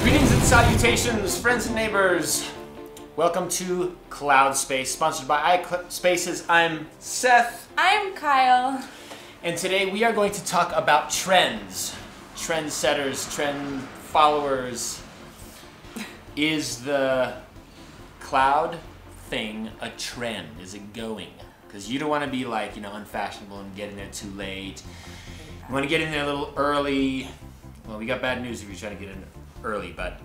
Greetings and salutations, friends and neighbors. Welcome to CloudSpace, sponsored by iSpaces. I'm Seth. I'm Kyle. And today we are going to talk about trends. Trendsetters, trend followers. Is the cloud thing a trend? Is it going? Because you don't want to be like, unfashionable and get in there too late. You want to get in there a little early. Well, we got bad news if you're trying to get in early, but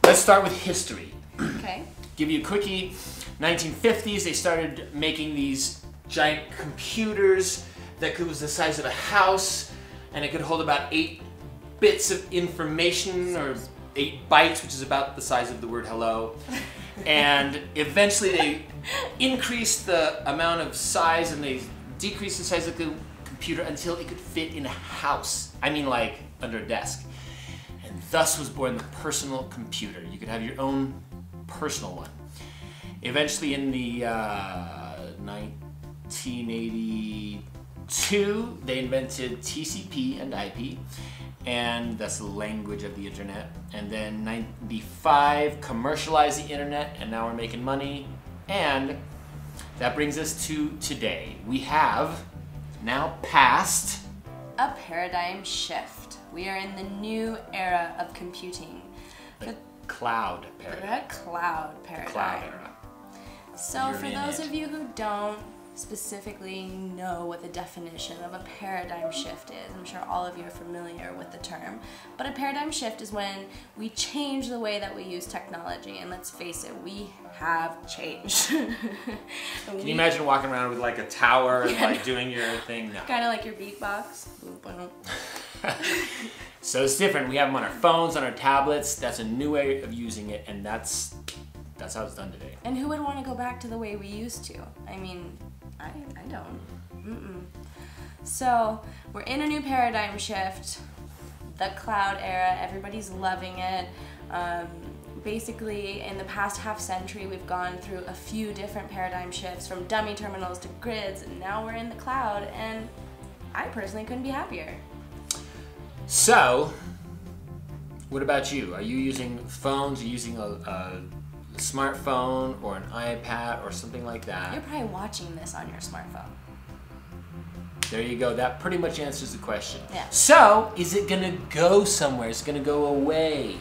let's start with history. Okay. Give you a quickie. 1950s, they started making these giant computers that was the size of a house, and it could hold about 8 bits of information, or 8 bytes, which is about the size of the word hello. And eventually they increased the amount of size and they decreased the size of the computer until it could fit in a house. I mean, like under a desk. And thus was born the personal computer. You could have your own personal one. Eventually in the 1982, they invented TCP and IP, and that's the language of the internet. And then 95, commercialized the internet, and now we're making money. And that brings us to today. We have now passed a paradigm shift. We are in the new era of computing. The cloud paradigm. The cloud paradigm. The cloud era. So for those of you who don't specifically know what the definition of a paradigm shift is, I'm sure all of you are familiar with the term, but a paradigm shift is when we change the way that we use technology, and let's face it, we have changed. Can you imagine walking around with like a tower and like doing your thing? No. Kind of like your beatbox. So it's different. We have them on our phones, on our tablets. That's a new way of using it, and that's how it's done today. And who would want to go back to the way we used to? I mean, I don't. So we're in a new paradigm shift, the cloud era. Everybody's loving it. Basically, in the past half century, we've gone through a few different paradigm shifts, from dummy terminals to grids, and now we're in the cloud, and I personally couldn't be happier. So, what about you? Are you using phones? Are you using a smartphone or an iPad or something like that? You're probably watching this on your smartphone. There you go. That pretty much answers the question. Yeah. So, is it gonna go somewhere? Is it gonna go away?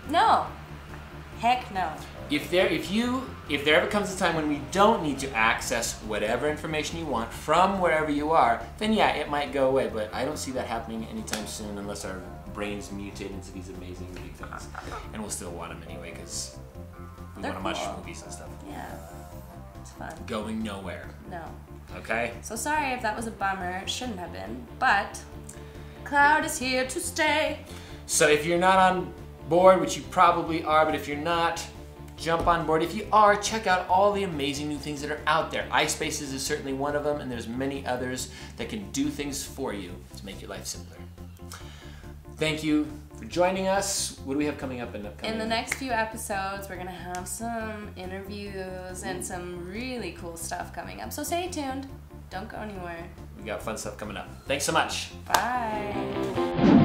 No. Heck no. If there ever comes a time when we don't need to access whatever information you want from wherever you are, then yeah, it might go away. But I don't see that happening anytime soon, unless our brains mutate into these amazing big things, and we'll still want them anyway because we want to watch movies and stuff. Yeah, it's fun. Going nowhere. No. Okay. So sorry if that was a bummer. It shouldn't have been, but cloud is here to stay. So if you're not on board, which you probably are, but if you're not, jump on board. If you are, check out all the amazing new things that are out there. iSpaces is certainly one of them, and there's many others that can do things for you to make your life simpler. Thank you for joining us. What do we have coming up in upcoming? In the next few episodes, we're gonna have some interviews and some really cool stuff coming up. So stay tuned. Don't go anywhere. We got fun stuff coming up. Thanks so much. Bye.